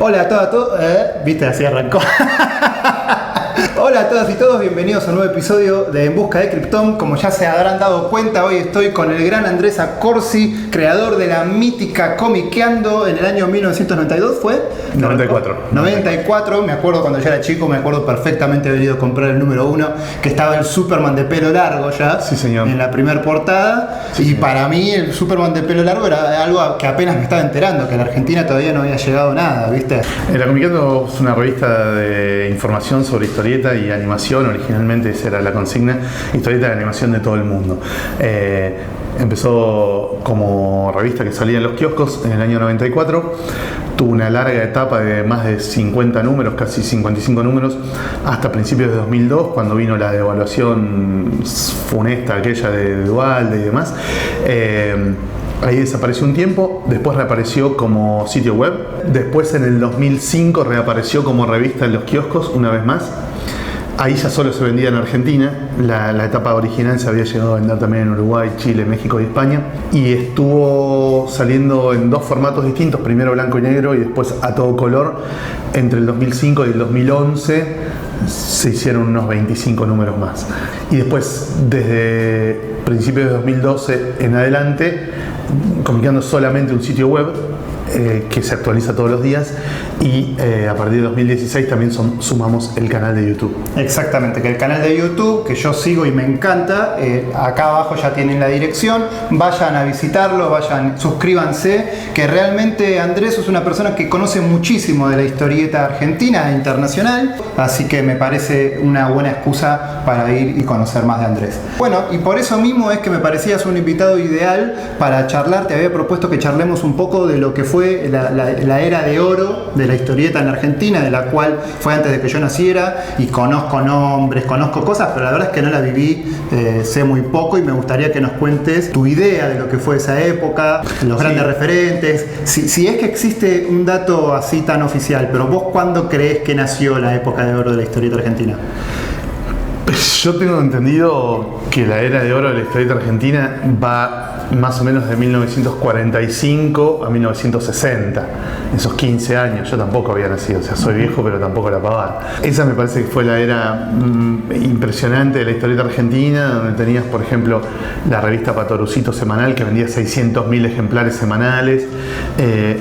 Hola a todos, viste, así arrancó. Hola a todas y todos, bienvenidos a un nuevo episodio de En Busca de Krypton. Como ya se habrán dado cuenta, hoy estoy con el gran Andrés Accorsi, creador de la mítica Comiqueando en el año 1992, ¿fue? 94, me acuerdo cuando yo era chico, me acuerdo perfectamente haber ido a comprar el número 1, que estaba el Superman de pelo largo ya, sí, señor, en la primera portada, sí, y señor, para mí el Superman de pelo largo era algo que apenas me estaba enterando, que en la Argentina todavía no había llegado nada, ¿viste? La Comiquando es una revista de información sobre historieta y animación. Originalmente esa era la consigna, historieta de animación de todo el mundo. Empezó como revista que salía en los kioscos en el año 94, tuvo una larga etapa de más de 50 números, casi 55 números, hasta principios de 2002, cuando vino la devaluación funesta aquella de Dualde y demás. Ahí desapareció un tiempo, después reapareció como sitio web, después en el 2005 reapareció como revista en los kioscos una vez más. Ahí ya solo se vendía en Argentina, la etapa original se había llegado a vender también en Uruguay, Chile, México y España, y estuvo saliendo en dos formatos distintos, primero blanco y negro y después a todo color. Entre el 2005 y el 2011 se hicieron unos 25 números más, y después desde principios de 2012 en adelante, Comiquando solamente un sitio web que se actualiza todos los días, y a partir de 2016 también sumamos el canal de YouTube. Exactamente, que el canal de YouTube, que yo sigo y me encanta, acá abajo ya tienen la dirección, vayan a visitarlo, suscríbanse, que realmente Andrés es una persona que conoce muchísimo de la historieta argentina e internacional, así que me parece una buena excusa para ir y conocer más de Andrés. Bueno, y por eso mismo es que me parecías un invitado ideal para charlar. Te había propuesto que charlemos un poco de lo que fue la era de oro de la historieta en Argentina, de la cual fue antes de que yo naciera, y conozco nombres, conozco cosas, pero la verdad es que no la viví, sé muy poco, y me gustaría que nos cuentes tu idea de lo que fue esa época, los grandes referentes, si es que existe un dato así tan oficial, pero vos ¿cuándo crees que nació la época de oro de la historieta argentina? Yo tengo entendido que la era de oro de la historieta argentina va más o menos de 1945 a 1960, esos 15 años. Yo tampoco había nacido, o sea, soy viejo pero tampoco la pavada. Esa me parece que fue la era impresionante de la historieta argentina, donde tenías, por ejemplo, la revista Patorucito semanal, que vendía 600.000 ejemplares semanales,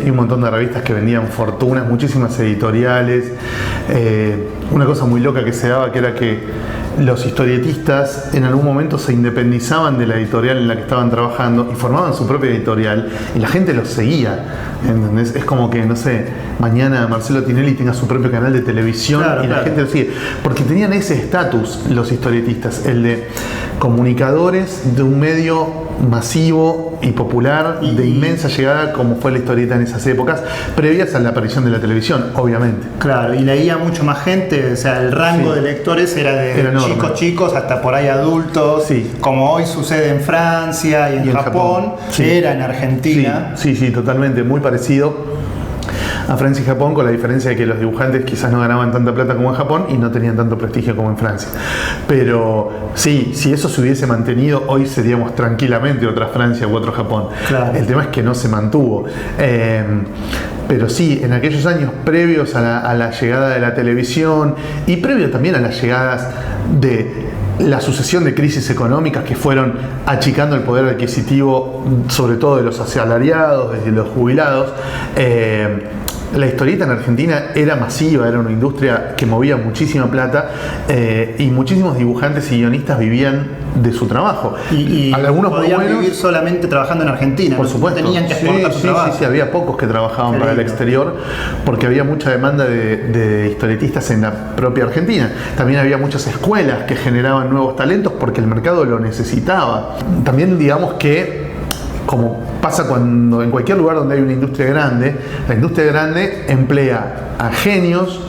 y un montón de revistas que vendían fortunas, muchísimas editoriales. Una cosa muy loca que se daba, que era que los historietistas en algún momento se independizaban de la editorial en la que estaban trabajando y formaban su propia editorial, y la gente los seguía, ¿entendés? Es como que, no sé, mañana Marcelo Tinelli tenga su propio canal de televisión, y la gente lo sigue, porque tenían ese estatus los historietistas, el de comunicadores de un medio masivo y popular, de inmensa llegada, como fue la historieta en esas épocas previas a la aparición de la televisión, obviamente. Claro, y leía mucho más gente, o sea, el rango de lectores era de chicos hasta por ahí adultos, como hoy sucede en Francia y en Japón. Era en Argentina. Sí, totalmente, muy parecido a Francia y Japón, con la diferencia de que los dibujantes quizás no ganaban tanta plata como en Japón y no tenían tanto prestigio como en Francia. Pero sí, si eso se hubiese mantenido, hoy seríamos tranquilamente otra Francia u otro Japón. Claro. El tema es que no se mantuvo. Pero sí, en aquellos años previos a la llegada de la televisión, y previo también a las llegadas de la sucesión de crisis económicas que fueron achicando el poder adquisitivo, sobre todo de los asalariados, de los jubilados, la historieta en Argentina era masiva, era una industria que movía muchísima plata, y muchísimos dibujantes y guionistas vivían de su trabajo. Y algunos podían vivir solamente trabajando en Argentina. Por supuesto. Tenían que exportar su trabajo. Sí, había pocos que trabajaban para el exterior, porque había mucha demanda de historietistas en la propia Argentina. También había muchas escuelas que generaban nuevos talentos porque el mercado lo necesitaba. También digamos que, como pasa cuando en cualquier lugar donde hay una industria grande, la industria grande emplea a genios,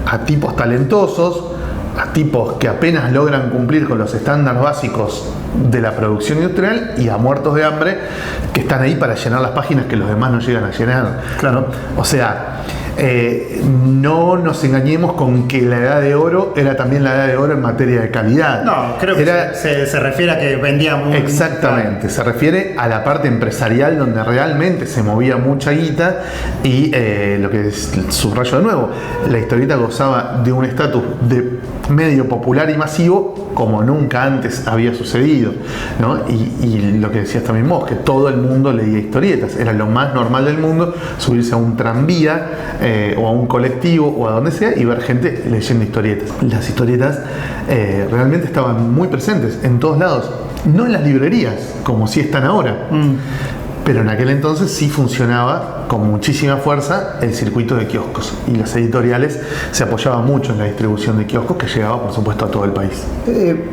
a tipos talentosos, a tipos que apenas logran cumplir con los estándares básicos de la producción industrial, y a muertos de hambre que están ahí para llenar las páginas que los demás no llegan a llenar. Claro. O sea, no nos engañemos con que la edad de oro era también la edad de oro en materia de calidad. No, creo que se refiere a que vendía muy... Exactamente, se refiere a la parte empresarial donde realmente se movía mucha guita y lo que subrayo de nuevo, la historieta gozaba de un estatus de medio popular y masivo como nunca antes había sucedido, ¿no? Y lo que decías también vos, que todo el mundo leía historietas, era lo más normal del mundo subirse a un tranvía o a un colectivo o a donde sea y ver gente leyendo historietas. Las historietas realmente estaban muy presentes en todos lados, no en las librerías como sí están ahora, pero en aquel entonces sí funcionaba con muchísima fuerza el circuito de kioscos y las editoriales se apoyaban mucho en la distribución de kioscos que llegaba por supuesto a todo el país.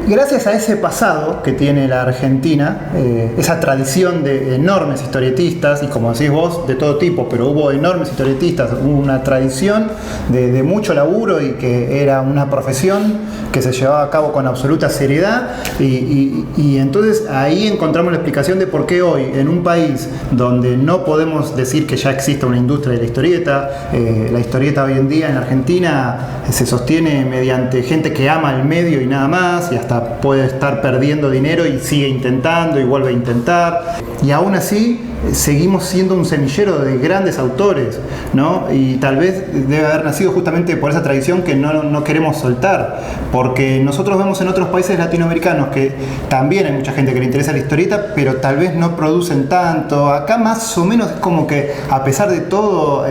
Gracias a ese pasado que tiene la Argentina, esa tradición de enormes historietistas y como decís vos, de todo tipo, pero hubo enormes historietistas, hubo una tradición de mucho laburo y que era una profesión que se llevaba a cabo con absoluta seriedad y entonces ahí encontramos la explicación de por qué hoy en un país donde no podemos decir que ya existe una industria de la historieta hoy en día en Argentina se sostiene mediante gente que ama el medio y nada más, y hasta puede estar perdiendo dinero y sigue intentando y vuelve a intentar, y aún así seguimos siendo un semillero de grandes autores, ¿no? Y tal vez debe haber nacido justamente por esa tradición que no queremos soltar, porque nosotros vemos en otros países latinoamericanos que también hay mucha gente que le interesa la historieta, pero tal vez no producen tanto. Acá más o menos es como que a pesar de todo,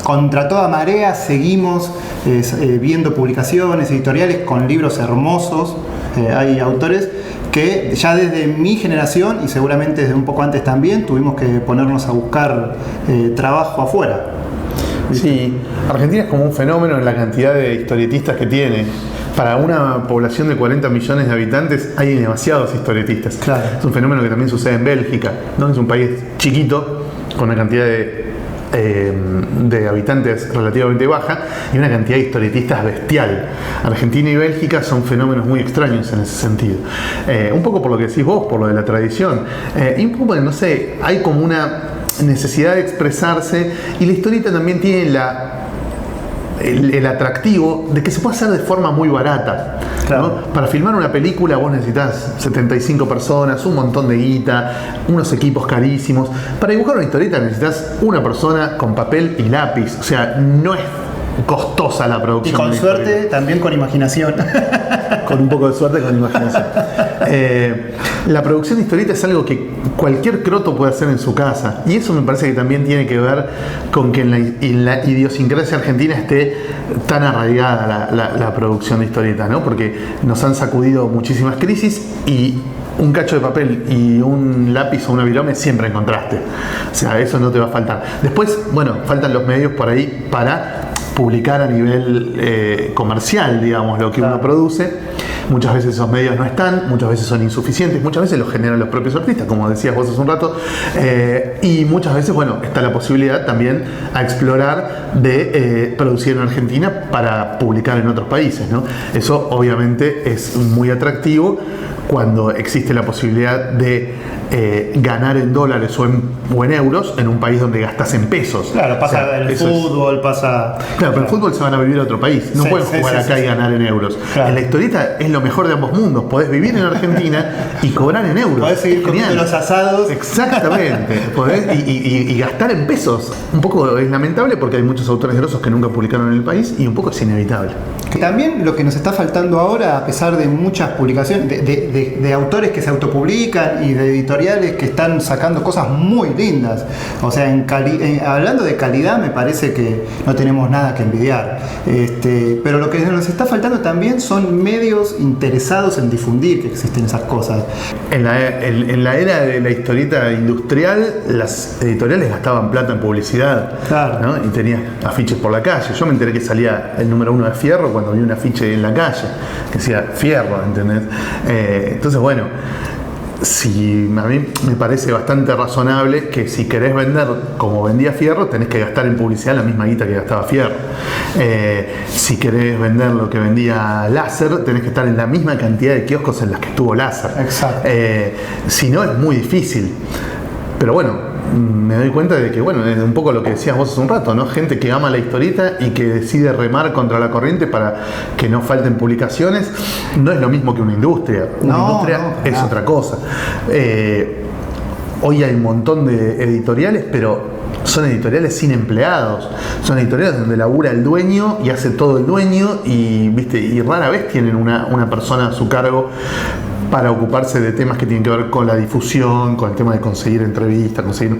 contra toda marea, seguimos viendo publicaciones editoriales con libros hermosos. Hay autores que ya desde mi generación y seguramente desde un poco antes también tuvimos que ponernos a buscar trabajo afuera. ¿Viste? Sí, Argentina es como un fenómeno en la cantidad de historietistas que tiene. Para una población de 40 millones de habitantes hay demasiados historietistas. Claro. Es un fenómeno que también sucede en Bélgica, ¿no? Es un país chiquito con una cantidad de habitantes relativamente baja y una cantidad de historietistas bestial. Argentina y Bélgica son fenómenos muy extraños en ese sentido. Un poco por lo que decís vos, por lo de la tradición. Y un poco, no sé, hay como una necesidad de expresarse y la historieta también tiene el atractivo de que se puede hacer de forma muy barata. Claro. ¿No? Para filmar una película vos necesitas 75 personas, un montón de guita, unos equipos carísimos. Para dibujar una historieta necesitas una persona con papel y lápiz. O sea, no es costosa la producción. Y con suerte también con imaginación. Con un poco de suerte, con imaginación. La producción de historieta es algo que cualquier croto puede hacer en su casa. Y eso me parece que también tiene que ver con que en la idiosincrasia argentina esté tan arraigada la producción de historieta, ¿no? Porque nos han sacudido muchísimas crisis y un cacho de papel y un lápiz o una virome siempre encontraste. O sea, eso no te va a faltar. Después, bueno, faltan los medios por ahí para publicar a nivel comercial, digamos, lo que uno produce. Muchas veces esos medios no están, muchas veces son insuficientes, muchas veces los generan los propios artistas, como decías vos hace un rato, y muchas veces, bueno, está la posibilidad también a explorar de producir en Argentina para publicar en otros países, ¿no? Eso obviamente es muy atractivo cuando existe la posibilidad de ganar en dólares o en euros en un país donde gastas en pesos. Claro, pasa, o sea, el fútbol, pasa... Claro, pero el fútbol se van a vivir a otro país. No pueden jugar acá y ganar en euros. Claro. En la historieta es lo mejor de ambos mundos. Podés vivir en Argentina y cobrar en euros. Podés seguir comiendo los asados. Exactamente. Y gastar en pesos. Un poco es lamentable porque hay muchos autores grosos que nunca publicaron en el país y un poco es inevitable. También lo que nos está faltando ahora, a pesar de muchas publicaciones, de autores que se autopublican y de editoriales que están sacando cosas muy lindas. O sea, hablando de calidad, me parece que no tenemos nada que envidiar. Pero lo que nos está faltando también son medios interesados en difundir que existen esas cosas. En la era de la historieta industrial, las editoriales gastaban plata en publicidad. Claro. ¿No? Y tenías afiches por la calle. Yo me enteré que salía el número 1 de Fierro cuando vi un afiche en la calle que decía Fierro, ¿entendés? Entonces, bueno, si a mí me parece bastante razonable que si querés vender como vendía Fierro, tenés que gastar en publicidad la misma guita que gastaba Fierro. Si querés vender lo que vendía Láser, tenés que estar en la misma cantidad de kioscos en las que estuvo Láser. Exacto. Si no, es muy difícil. Pero bueno, me doy cuenta de que, bueno, es un poco lo que decías vos hace un rato, ¿no? Gente que ama la historieta y que decide remar contra la corriente para que no falten publicaciones, no es lo mismo que una industria. Una industria es otra cosa. Hoy hay un montón de editoriales, pero son editoriales sin empleados. Son editoriales donde labura el dueño y hace todo el dueño y, ¿viste? Y rara vez tienen una persona a su cargo para ocuparse de temas que tienen que ver con la difusión, con el tema de conseguir entrevistas, conseguir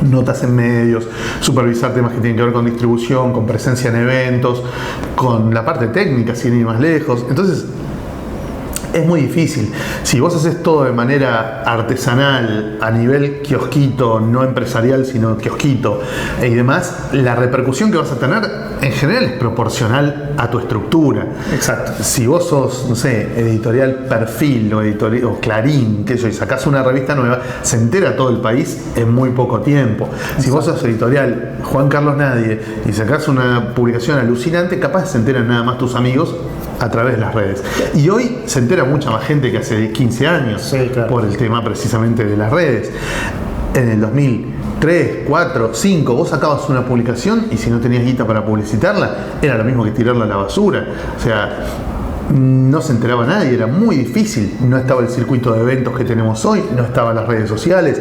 notas en medios, supervisar temas que tienen que ver con distribución, con presencia en eventos, con la parte técnica, sin ir más lejos. Entonces, es muy difícil. Si vos haces todo de manera artesanal, a nivel kiosquito, no empresarial, sino kiosquito y demás, la repercusión que vas a tener en general es proporcional a tu estructura. Exacto. Si vos sos, no sé, editorial Perfil o Clarín, que yo, y sacás una revista nueva, se entera todo el país en muy poco tiempo. Exacto. Si vos sos editorial Juan Carlos Nadie y sacás una publicación alucinante, capaz se enteran nada más tus amigos a través de las redes. Y hoy se entera mucha más gente que hace 15 años, sí, claro, por el tema precisamente de las redes. En el 2003, 4, 5, vos sacabas una publicación y si no tenías guita para publicitarla, era lo mismo que tirarla a la basura. O sea, no se enteraba nadie, era muy difícil. No estaba el circuito de eventos que tenemos hoy, no estaban las redes sociales.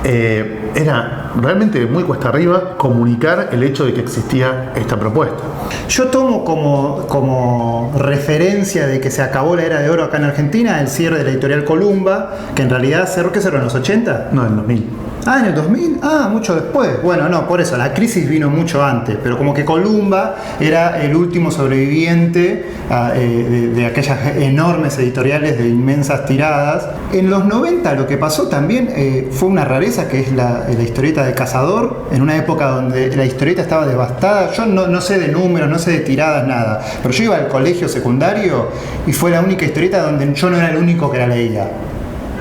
Era realmente muy cuesta arriba comunicar el hecho de que existía esta propuesta. Yo tomo como referencia de que se acabó la era de oro acá en Argentina el cierre de la editorial Columba, que en realidad cerró en los 80. No, en 2000. Ah, ¿en el 2000? Ah, mucho después. Bueno, no, por eso, la crisis vino mucho antes, pero como que Columba era el último sobreviviente de aquellas enormes editoriales de inmensas tiradas. En los 90 lo que pasó también fue una rareza, que es la historieta de Cazador, en una época donde la historieta estaba devastada. Yo no sé de números, no sé de tiradas, nada, pero yo iba al colegio secundario y fue la única historieta donde yo no era el único que la leía.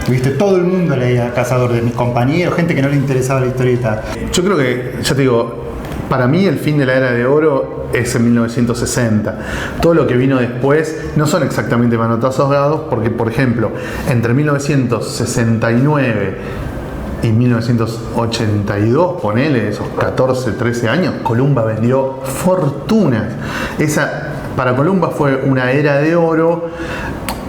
¿Viste? Todo el mundo leía Cazador, de mis compañeros, gente que no le interesaba la historieta. Yo creo que, ya te digo, para mí el fin de la era de oro es en 1960. Todo lo que vino después no son exactamente manotazos dados, porque, por ejemplo, entre 1969 y 1982, ponele, esos 14, 13 años, Columba vendió fortunas. Para Columba fue una era de oro,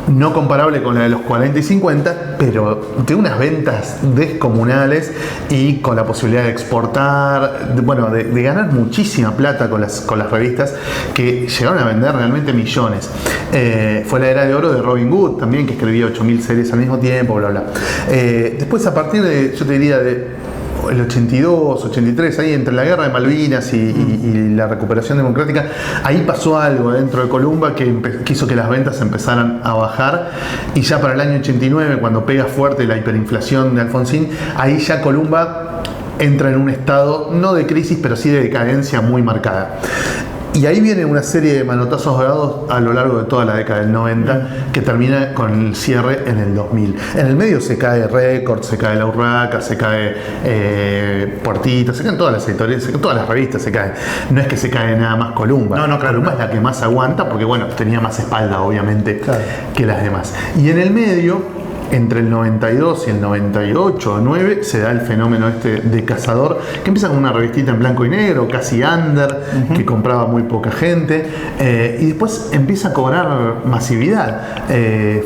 no comparable con la de los 40 y 50, pero de unas ventas descomunales y con la posibilidad de exportar, de ganar muchísima plata con las revistas que llegaron a vender realmente millones. Fue la era de oro de Robin Hood también, que escribía 8000 series al mismo tiempo, bla bla. Después, a partir de, yo te diría, de el 82, 83, ahí entre la guerra de Malvinas y la recuperación democrática, ahí pasó algo dentro de Columba que hizo que las ventas empezaran a bajar, y ya para el año 89, cuando pega fuerte la hiperinflación de Alfonsín, ahí ya Columba entra en un estado no de crisis, pero sí de decadencia muy marcada. Y ahí viene una serie de manotazos dados a lo largo de toda la década del 90, que termina con el cierre en el 2000. En el medio se cae Record, se cae La Urraca, se cae Puertito, se caen todas las editoriales, todas las revistas se caen. No es que se cae nada más Columba. No, claro, Columba es la que más aguanta porque, tenía más espalda, obviamente, claro, que las demás. Y en el medio, entre el 92 y el 98 o 9, se da el fenómeno de Cazador, que empieza con una revistita en blanco y negro, casi under, que compraba muy poca gente, y después empieza a cobrar masividad.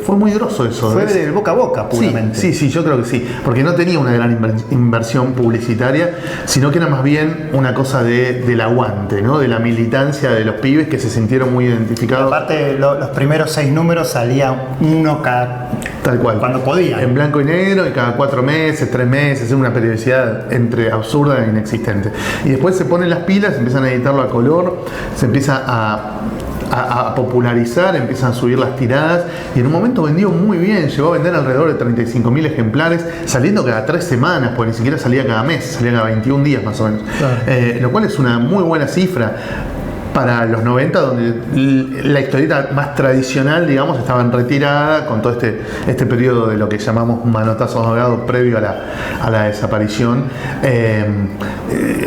Fue muy groso eso. Fue de boca a boca, puramente. Sí, yo creo que sí, porque no tenía una gran inversión publicitaria, sino que era más bien una cosa del aguante, ¿no? De la militancia de los pibes que se sintieron muy identificados. Aparte, los primeros 6 números salía uno cada... Tal cual. Cuando podían. En blanco y negro, y cada 4 meses, 3 meses, una periodicidad entre absurda e inexistente. Y después se ponen las pilas, empiezan a editarlo a color, se empieza a popularizar, empiezan a subir las tiradas, y en un momento vendió muy bien, llegó a vender alrededor de 35.000 ejemplares, saliendo cada 3 semanas, porque ni siquiera salía cada mes, salía cada 21 días más o menos. Claro. Lo cual es una muy buena cifra para los 90, donde la historieta más tradicional, digamos, estaba en retirada con todo este periodo de lo que llamamos manotazo ahogado previo a la desaparición.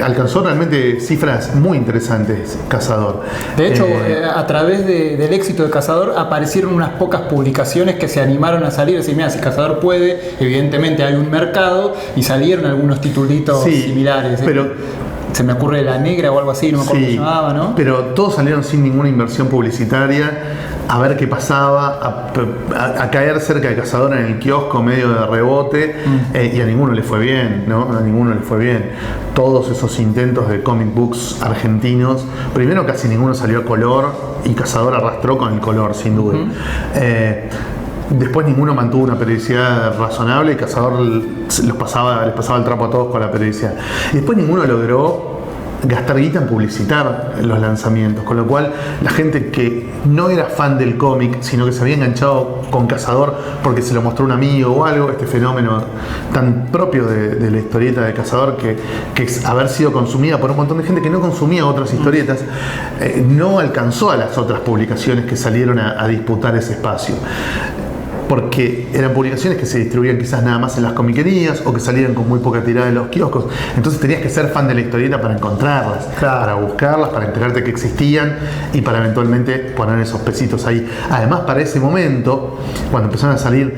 Alcanzó realmente cifras muy interesantes Cazador. De hecho, a través del éxito de Cazador aparecieron unas pocas publicaciones que se animaron a salir y decir, mira, si Cazador puede, evidentemente hay un mercado, y salieron algunos titulitos similares. Pero se me ocurre La Negra o algo así, no me acuerdo cómo se llamaba, ¿no? Pero todos salieron sin ninguna inversión publicitaria, a ver qué pasaba, a caer cerca de Cazador en el kiosco medio de rebote, y a ninguno le fue bien, ¿no? A ninguno le fue bien. Todos esos intentos de comic books argentinos, primero casi ninguno salió a color, y Cazador arrastró con el color, sin duda. Después ninguno mantuvo una periodicidad razonable y Cazador les pasaba el trapo a todos con la periodicidad. Y después ninguno logró gastar guita en publicitar los lanzamientos, con lo cual la gente que no era fan del cómic, sino que se había enganchado con Cazador porque se lo mostró un amigo o algo, este fenómeno tan propio de la historieta de Cazador, que es haber sido consumida por un montón de gente que no consumía otras historietas, no alcanzó a las otras publicaciones que salieron a disputar ese espacio, porque eran publicaciones que se distribuían quizás nada más en las comiquerías o que salían con muy poca tirada en los kioscos. Entonces tenías que ser fan de la historieta para encontrarlas, para buscarlas, para enterarte que existían y para eventualmente poner esos pesitos ahí. Además, para ese momento, cuando empezaron a salir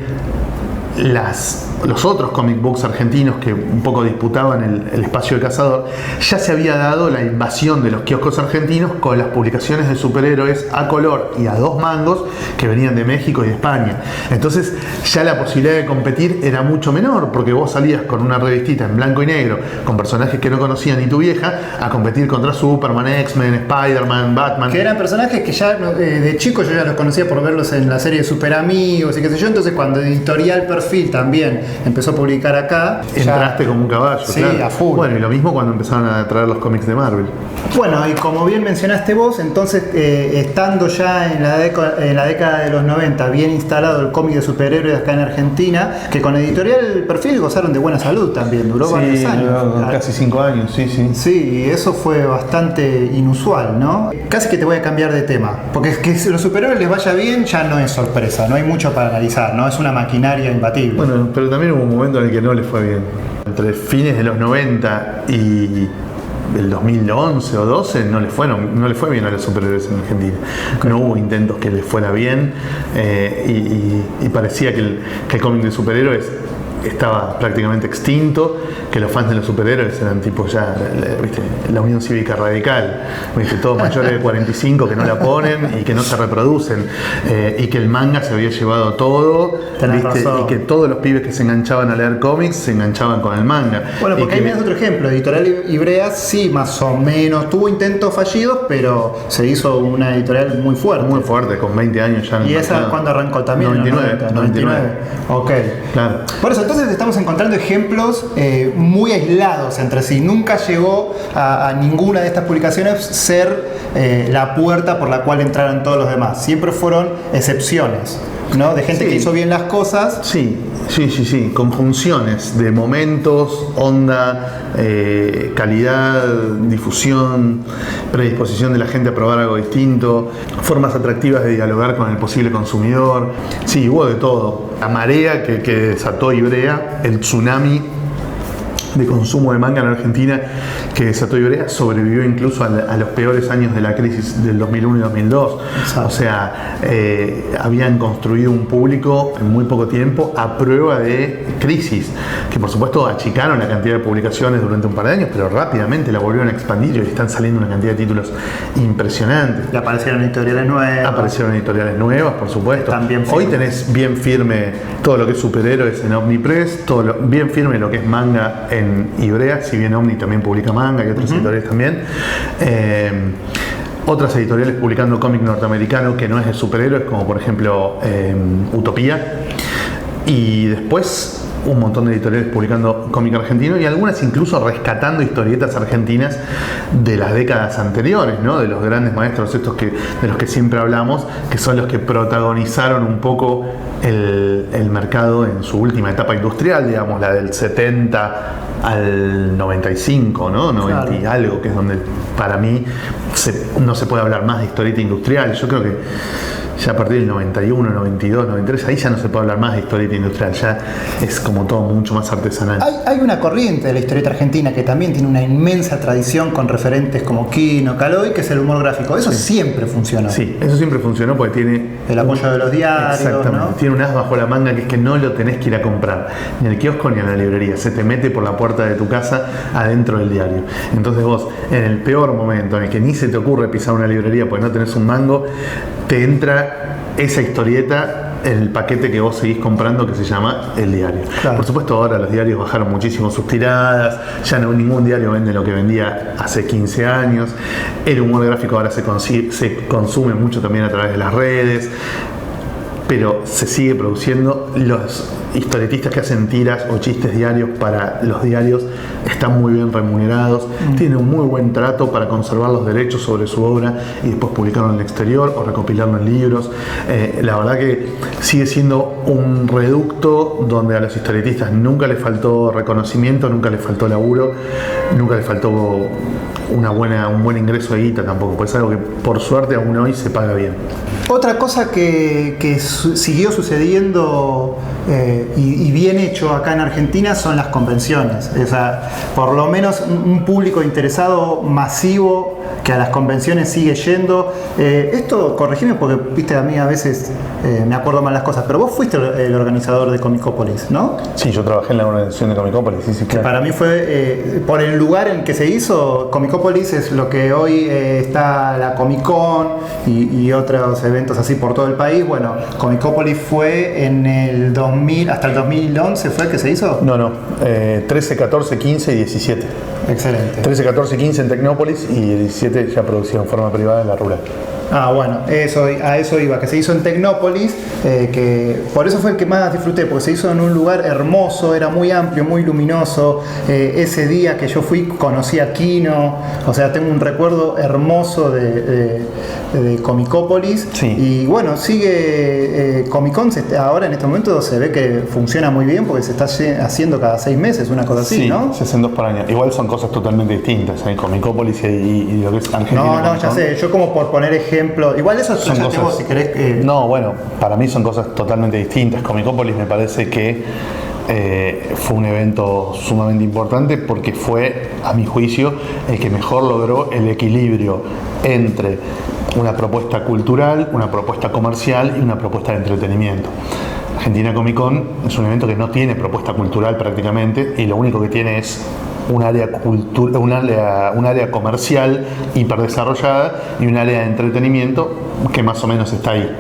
los otros comic books argentinos que un poco disputaban el espacio de Cazador, ya se había dado la invasión de los kioscos argentinos con las publicaciones de superhéroes a color y a 2 mangos que venían de México y de España. Entonces ya la posibilidad de competir era mucho menor, porque vos salías con una revistita en blanco y negro con personajes que no conocía ni tu vieja a competir contra Superman, X-Men, Spider-Man, Batman, que eran personajes que ya de chico yo ya los conocía por verlos en la serie de Super Amigos y qué sé yo. Entonces cuando Editorial Perfil también empezó a publicar acá, entraste como un caballo. Sí, claro. A full. Bueno, y lo mismo cuando empezaron a traer los cómics de Marvel. Bueno, y como bien mencionaste vos, entonces estando ya en la década de los 90 bien instalado el cómic de superhéroes acá en Argentina, que con Editorial Perfil gozaron de buena salud también, duró varios años. Casi 5 años, sí. Sí, y eso fue bastante inusual, ¿no? Casi que te voy a cambiar de tema, porque que si los superhéroes les vaya bien ya no es sorpresa, no hay mucho para analizar, ¿no? Es una maquinaria imbatible. Bueno, pero también hubo un momento en el que no les fue bien. Entre fines de los 90 y el 2011 o 12 no le fue bien a los superhéroes en Argentina. No hubo intentos que les fuera bien, y parecía que el cómic de superhéroes estaba prácticamente extinto, que los fans de los superhéroes eran tipo ya, ¿viste? La Unión Cívica Radical, ¿viste? Todos mayores de 45 que no la ponen y que no se reproducen, y que el manga se había llevado todo, ¿viste? Y que todos los pibes que se enganchaban a leer cómics se enganchaban con el manga. Bueno, porque ahí me das otro ejemplo. Editorial Ivrea sí, más o menos tuvo intentos fallidos, pero se hizo una editorial muy fuerte. Muy fuerte, con 20 años ya. ¿Y esa cuándo arrancó también? 99. Ok. Claro. Por eso, entonces estamos encontrando ejemplos muy aislados entre sí. Nunca llegó a ninguna de estas publicaciones ser la puerta por la cual entraron todos los demás. Siempre fueron excepciones, ¿no? De gente que hizo bien las cosas. Sí. Conjunciones de momentos, onda, calidad, difusión, predisposición de la gente a probar algo distinto, formas atractivas de dialogar con el posible consumidor. Sí, hubo de todo. La marea que desató Ivrea, el tsunami de consumo de manga en Argentina que desató Ivrea, sobrevivió incluso a los peores años de la crisis del 2001 y 2002. Exacto. O sea, habían construido un público en muy poco tiempo a prueba de crisis, que por supuesto achicaron la cantidad de publicaciones durante un par de años, pero rápidamente la volvieron a expandir y hoy están saliendo una cantidad de títulos impresionantes. Y aparecieron editoriales nuevas. Por supuesto. Hoy tenés bien firme todo lo que es superhéroes en Omnipress, bien firme lo que es manga en Ivrea, si bien Omni también publica manga y otras editoriales también. Otras editoriales publicando cómic norteamericano que no es de superhéroes, como por ejemplo Utopía. Y después un montón de editoriales publicando cómic argentino y algunas incluso rescatando historietas argentinas de las décadas anteriores, ¿no? De los grandes maestros estos de los que siempre hablamos, que son los que protagonizaron un poco el mercado en su última etapa industrial, digamos, la del 70 al 95, ¿no? 90 claro. Y algo, que es donde para mí no se puede hablar más de historieta industrial. Yo creo que ya a partir del 91, 92, 93, ahí ya no se puede hablar más de historieta industrial, ya es como todo mucho más artesanal. Hay una corriente de la historieta argentina que también tiene una inmensa tradición con referentes como Quino, Caloi, que es el humor gráfico. Eso siempre funcionó. Sí, eso siempre funcionó porque tiene el apoyo de los diarios. Exactamente, ¿no? Tiene un as bajo la manga, que es que no lo tenés que ir a comprar ni al kiosco ni a la librería, se te mete por la puerta de tu casa adentro del diario. Entonces vos, en el peor momento en el que ni se te ocurre pisar una librería porque no tenés un mango, te entra esa historieta en el paquete que vos seguís comprando, que se llama El Diario. Claro. Por supuesto, ahora los diarios bajaron muchísimo sus tiradas, ya no ningún diario vende lo que vendía hace 15 años. El humor gráfico ahora se consume mucho también a través de las redes, pero se sigue produciendo. Los historietistas que hacen tiras o chistes diarios para los diarios están muy bien remunerados, tienen un muy buen trato para conservar los derechos sobre su obra y después publicarlo en el exterior o recopilarlo en libros. La verdad que sigue siendo un reducto donde a los historietistas nunca les faltó reconocimiento, nunca les faltó laburo, nunca les faltó un buen ingreso de guita tampoco, pues es algo que por suerte aún hoy se paga bien. Otra cosa que siguió sucediendo y bien hecho acá en Argentina son las convenciones. O sea, por lo menos un público interesado masivo que a las convenciones sigue yendo. Esto, corregime porque viste, a mí a veces me acuerdo mal las cosas, pero vos fuiste el organizador de Comicópolis, ¿no? Sí, yo trabajé en la organización de Comicópolis, sí, claro. Que para mí fue, por el lugar en que se hizo, Comicópolis es lo que hoy está la Comic Con y otros eventos así por todo el país. Bueno, Comicópolis fue en el 2000, hasta el 2011 fue que se hizo. No, 13, 14, 15 y 17. Excelente. 13, 14 y 15 en Tecnópolis y 17 ya producido en forma privada en la rural. Bueno, a eso iba, que se hizo en Tecnópolis, que por eso fue el que más disfruté, porque se hizo en un lugar hermoso, era muy amplio, muy luminoso. Ese día que yo fui conocí a Quino, o sea, tengo un recuerdo hermoso de Comicópolis. Sí. Y bueno, sigue Comic Con, ahora en este momento se ve que funciona muy bien porque se está haciendo cada 6 meses, una cosa así, sí, ¿no? Se hacen 2 por año. Igual son cosas totalmente distintas, Comicópolis y lo que es Argentina. No, ya sé, yo como por poner ejemplo. Igual eso son cosas, si querés. No, bueno, para mí son cosas totalmente distintas. Comicópolis me parece que fue un evento sumamente importante porque fue, a mi juicio, el que mejor logró el equilibrio entre una propuesta cultural, una propuesta comercial y una propuesta de entretenimiento. Argentina Comic Con es un evento que no tiene propuesta cultural prácticamente y lo único que tiene es un área comercial hiperdesarrollada y un área de entretenimiento que más o menos está ahí.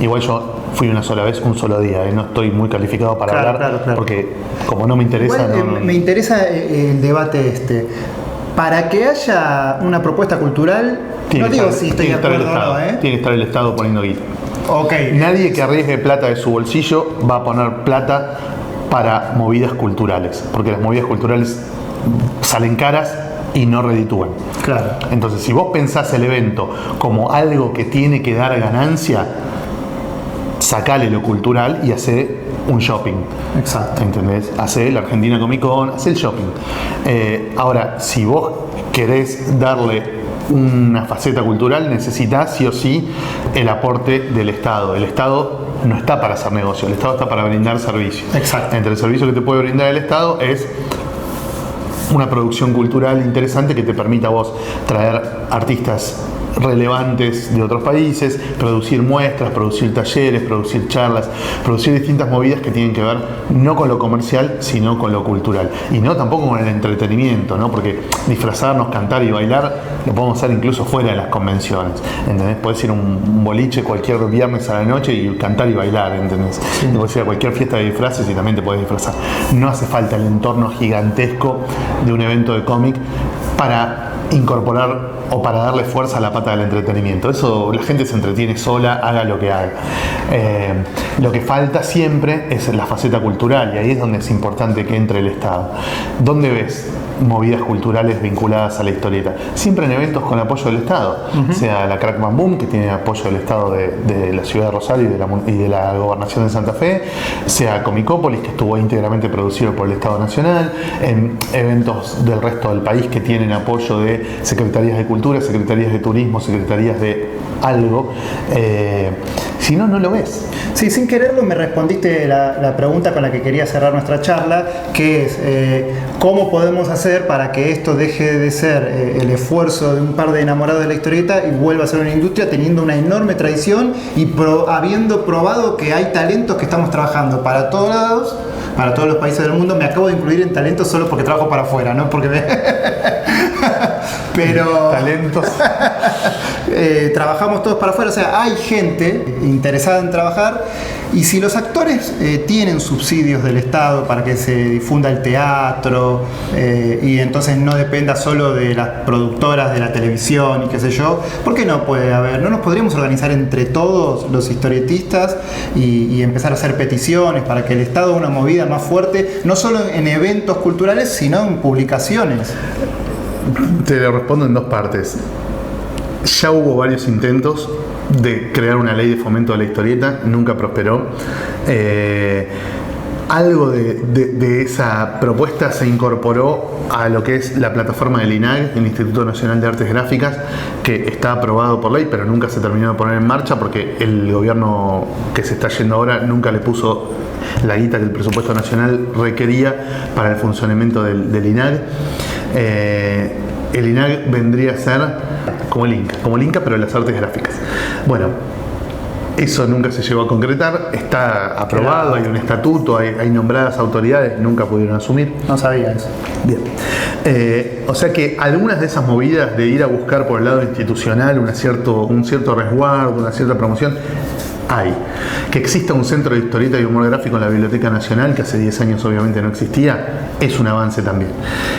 Igual yo fui una sola vez, un solo día, no estoy muy calificado para hablar, claro. Porque como no me interesa... Igual, me interesa el debate este. Para que haya una propuesta cultural, no digo si estoy de acuerdo o no, Tiene que estar el Estado poniendo guita. Okay. Nadie que arriesgue plata de su bolsillo va a poner plata para movidas culturales, porque las movidas culturales salen caras y no reditúan. Claro. Entonces, si vos pensás el evento como algo que tiene que dar ganancia, sacale lo cultural y hacé un shopping. Exacto. ¿Entendés? Hacé la Argentina Comic Con, hacé el shopping. Ahora, si vos querés darle una faceta cultural, necesitas sí o sí el aporte del Estado. El Estado no está para hacer negocio, el Estado está para brindar servicios. Exacto. Entre el servicio que te puede brindar el Estado es una producción cultural interesante que te permita a vos traer artistas relevantes de otros países, producir muestras, producir talleres, producir charlas, producir distintas movidas que tienen que ver no con lo comercial, sino con lo cultural. Y no tampoco con el entretenimiento, ¿no? Porque disfrazarnos, cantar y bailar lo podemos hacer incluso fuera de las convenciones, ¿entendés? Podés ir a un boliche cualquier viernes a la noche y cantar y bailar, ¿entendés? Sí. Podés ir a cualquier fiesta de disfraces y también te podés disfrazar. No hace falta el entorno gigantesco de un evento de cómic para incorporar o para darle fuerza a la pata del entretenimiento. Eso, la gente se entretiene sola, haga lo que haga. Lo que falta siempre es la faceta cultural, y ahí es donde es importante que entre el Estado. ¿Dónde ves movidas culturales vinculadas a la historieta? Siempre en eventos con apoyo del Estado, sea la Crack Bam Boom, que tiene apoyo del Estado de la ciudad de Rosario y de la gobernación de Santa Fe, sea Comicópolis, que estuvo íntegramente producido por el Estado Nacional, en eventos del resto del país que tienen apoyo de secretarías de cultura, secretarías de turismo, secretarías de algo. Si no, no lo ves. Sí, sin quererlo me respondiste la pregunta con la que quería cerrar nuestra charla, que es ¿cómo podemos hacer para que esto deje de ser el esfuerzo de un par de enamorados de la historieta y vuelva a ser una industria teniendo una enorme tradición y habiendo probado que hay talentos que estamos trabajando para todos lados, para todos los países del mundo? Me acabo de incluir en talentos solo porque trabajo para afuera, no porque pero talentos. Trabajamos todos para afuera, o sea, hay gente interesada en trabajar, y si los actores tienen subsidios del Estado para que se difunda el teatro y entonces no dependa solo de las productoras de la televisión y qué sé yo, ¿por qué no puede haber? ¿No nos podríamos organizar entre todos los historietistas y empezar a hacer peticiones para que el Estado haga una movida más fuerte, no solo en eventos culturales, sino en publicaciones? Te lo respondo en dos partes. Ya hubo varios intentos de crear una ley de fomento de la historieta, nunca prosperó. Algo de esa propuesta se incorporó a lo que es la plataforma del INAG, el Instituto Nacional de Artes Gráficas, que está aprobado por ley, pero nunca se terminó de poner en marcha porque el gobierno que se está yendo ahora nunca le puso la guita que el presupuesto nacional requería para el funcionamiento del INAG. El INAG vendría a ser como el Inca, pero de las artes gráficas. Bueno, eso nunca se llegó a concretar, está aprobado, hay un estatuto, hay nombradas autoridades, nunca pudieron asumir. No sabía eso. Bien. O sea que algunas de esas movidas de ir a buscar por el lado institucional un cierto resguardo, una cierta promoción, hay. Que exista un centro de historieta y humor gráfico en la Biblioteca Nacional, que hace 10 años obviamente no existía, es un avance también.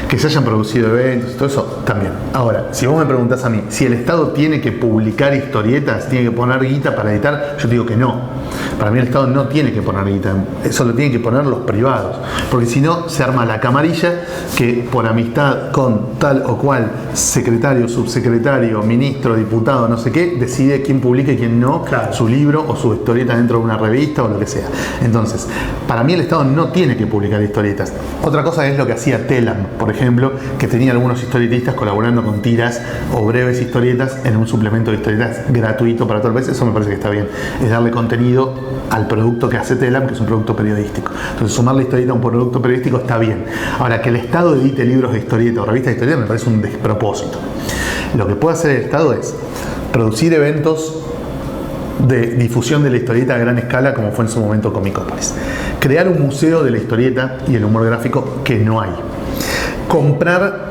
Que se hayan producido eventos y todo eso, también. Ahora, si vos me preguntás a mí, si el Estado tiene que publicar historietas, tiene que poner guita para editar, yo te digo que no. Para mí el Estado no tiene que poner guita, eso lo tienen que poner los privados, porque si no se arma la camarilla que por amistad con tal o cual secretario, subsecretario, ministro, diputado, no sé qué, decide quién publica y quién no, claro, su libro o su historieta dentro de una revista o lo que sea. Entonces, para mí el Estado no tiene que publicar historietas. Otra cosa es lo que hacía Telam, por ejemplo, que tenía algunos historietistas colaborando con tiras o breves historietas en un suplemento de historietas gratuito para todo el país. Eso me parece que está bien, es darle contenido al producto que hace Telam, que es un producto periodístico. Entonces, sumar la historieta a un producto periodístico está bien. Ahora, que el Estado edite libros de historieta o revistas de historieta me parece un despropósito. Lo que puede hacer el Estado es producir eventos de difusión de la historieta a gran escala, como fue en su momento Comicópolis. Crear un museo de la historieta y el humor gráfico, que no hay. Comprar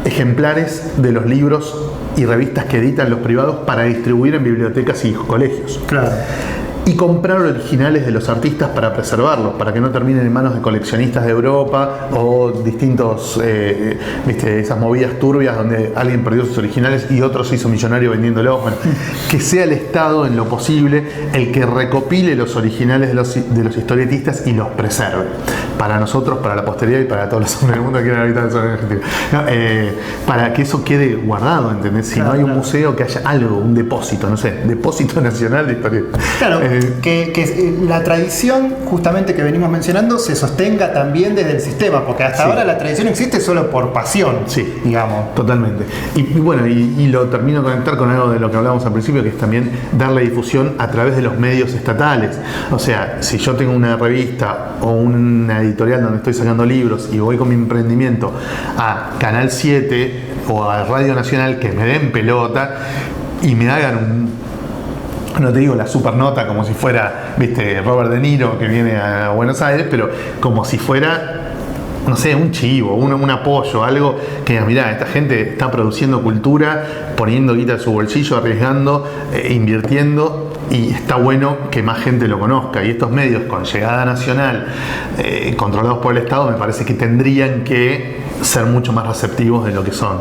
ejemplares de los libros y revistas que editan los privados para distribuir en bibliotecas y colegios. Claro. Y comprar originales de los artistas para preservarlos, para que no terminen en manos de coleccionistas de Europa o distintos, esas movidas turbias donde alguien perdió sus originales y otro se hizo millonario vendiéndolos. Bueno, que sea el Estado en lo posible el que recopile los originales de los historietistas y los preserve. Para nosotros, para la posteridad y para todos los hombres del mundo que quieran habitar el sol en Argentina. No, para que eso quede guardado, ¿entendés? Si no hay un museo, que haya algo, un depósito, no sé, depósito nacional de historietas. Claro. Que la tradición, justamente que venimos mencionando, se sostenga también desde el sistema, porque hasta ahora la tradición existe solo por pasión, sí, digamos. Totalmente. Y bueno, y lo termino de conectar con algo de lo que hablábamos al principio, que es también darle difusión a través de los medios estatales. O sea, si yo tengo una revista o una editorial donde estoy sacando libros y voy con mi emprendimiento a Canal 7 o a Radio Nacional, que me den pelota y me hagan no te digo la super nota como si fuera, Robert De Niro que viene a Buenos Aires, pero como si fuera, no sé, un chivo, un apoyo, algo que mirá, esta gente está produciendo cultura, poniendo guita en su bolsillo, arriesgando, invirtiendo, y está bueno que más gente lo conozca. Y estos medios con llegada nacional, controlados por el Estado, me parece que tendrían que ser mucho más receptivos de lo que son.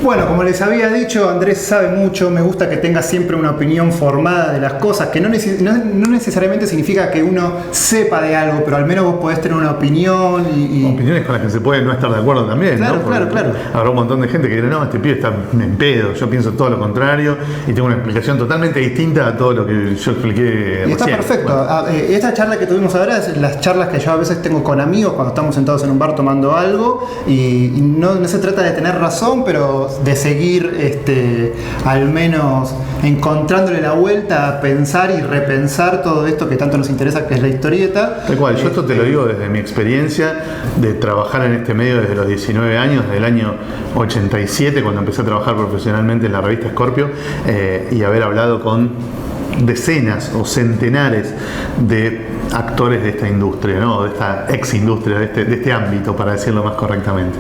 Bueno, como les había dicho, Andrés sabe mucho, me gusta que tenga siempre una opinión formada de las cosas, que no necesariamente significa que uno sepa de algo, pero al menos vos podés tener una opinión y... Opiniones con las que se puede no estar de acuerdo también, claro, ¿no? Claro. Habrá un montón de gente que dirá, no, este pibe está en pedo, yo pienso todo lo contrario y tengo una explicación totalmente distinta a todo lo que yo expliqué. Y está recién. perfecto. Bueno. Esta charla que tuvimos ahora es las charlas que yo a veces tengo con amigos cuando estamos sentados en un bar tomando algo y no se trata de tener razón, pero de seguir al menos encontrándole la vuelta a pensar y repensar todo esto que tanto nos interesa, que es la historieta. Tal cual, yo esto te lo digo desde mi experiencia de trabajar en este medio desde los 19 años, desde el año 87, cuando empecé a trabajar profesionalmente en la revista Scorpio, y haber hablado con decenas o centenares de actores de esta industria, ¿no? De esta ex industria, de este ámbito, para decirlo más correctamente.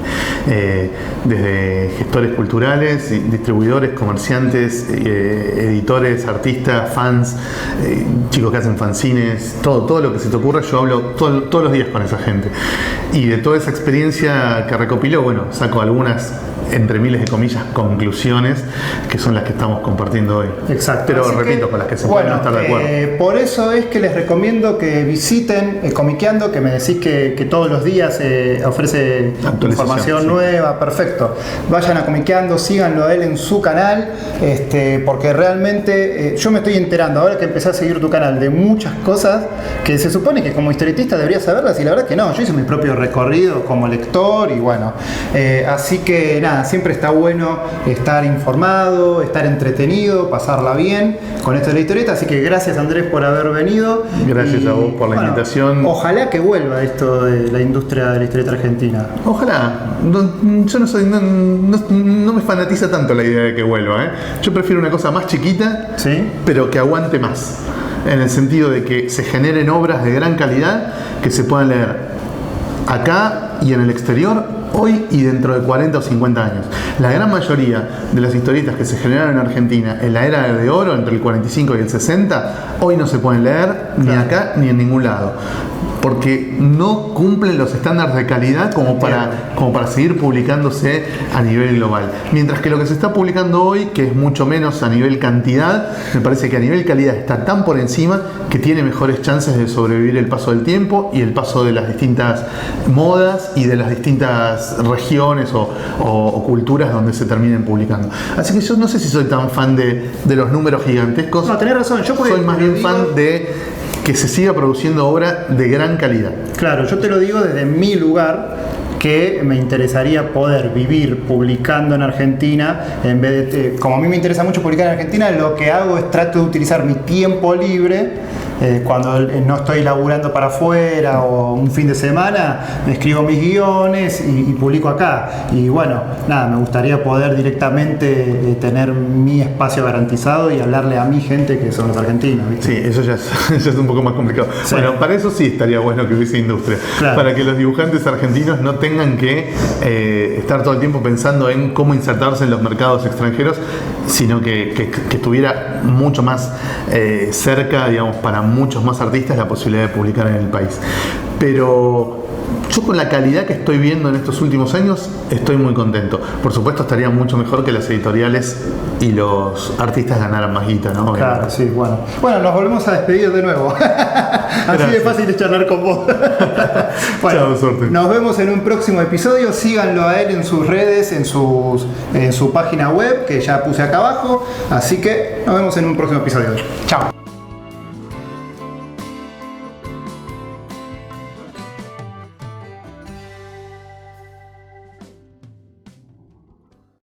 Desde gestores culturales, distribuidores, comerciantes, editores, artistas, fans, chicos que hacen fanzines, todo lo que se te ocurra, yo hablo todos los días con esa gente. Y de toda esa experiencia que recopiló, bueno, saco algunas, entre miles de comillas, conclusiones, que son las que estamos compartiendo hoy. Exacto. Pero así repito, con las que se pueden estar de acuerdo. Por eso es que les recomiendo que visiten Comiqueando, que me decís que todos los días ofrece información sí. nueva, perfecto. Vayan a Comiqueando, síganlo a él en su canal, porque realmente yo me estoy enterando, ahora que empecé a seguir tu canal, de muchas cosas que se supone que como historietista debería saberlas, y la verdad que no, yo hice mi propio recorrido como lector, y bueno, así que nada, siempre está bueno estar informado, estar entretenido, pasarla bien con esto de la historieta, así que gracias, Andrés, por haber venido. Gracias a vos por la invitación. Ojalá que vuelva esto de la industria de la historieta argentina. Ojalá. Yo no me fanatiza tanto la idea de que vuelva, ¿eh? Yo prefiero una cosa más chiquita, ¿sí? Pero que aguante más, en el sentido de que se generen obras de gran calidad que se puedan leer acá y en el exterior, hoy y dentro de 40 o 50 años. La gran mayoría de las historietas que se generaron en Argentina en la era de oro, entre el 45 y el 60, hoy no se pueden leer ni acá ni en ningún lado, porque no cumplen los estándares de calidad como para seguir publicándose a nivel global. Mientras que lo que se está publicando hoy, que es mucho menos a nivel cantidad, me parece que a nivel calidad está tan por encima que tiene mejores chances de sobrevivir el paso del tiempo y el paso de las distintas modas y de las distintas regiones o culturas donde se terminen publicando. Así que yo no sé si soy tan fan de los números gigantescos. No, tenés razón. Yo soy más bien fan de que se siga produciendo obra de gran calidad. Claro, yo te lo digo desde mi lugar, que me interesaría poder vivir publicando en Argentina, en vez de, como a mí me interesa mucho publicar en Argentina, lo que hago es trato de utilizar mi tiempo libre, cuando no estoy laburando para afuera o un fin de semana, me escribo mis guiones y publico acá. Y bueno, nada, me gustaría poder directamente tener mi espacio garantizado y hablarle a mi gente, que son los argentinos, ¿viste? Sí, eso ya es un poco más complicado. Sí. Bueno, para eso sí estaría bueno que hubiese industria. Claro. Para que los dibujantes argentinos no tengan que estar todo el tiempo pensando en cómo insertarse en los mercados extranjeros, sino que estuviera mucho más cerca, digamos, para muchos más artistas la posibilidad de publicar en el país. Pero yo con la calidad que estoy viendo en estos últimos años estoy muy contento. Por supuesto estaría mucho mejor que las editoriales y los artistas ganaran más guita, ¿no? Claro, sí, bueno. Bueno, nos volvemos a despedir de nuevo. Así de fácil es charlar con vos. Bueno, chao, suerte. Nos vemos en un próximo episodio. Síganlo a él en sus redes, en su página web, que ya puse acá abajo. Así que nos vemos en un próximo episodio. Chao.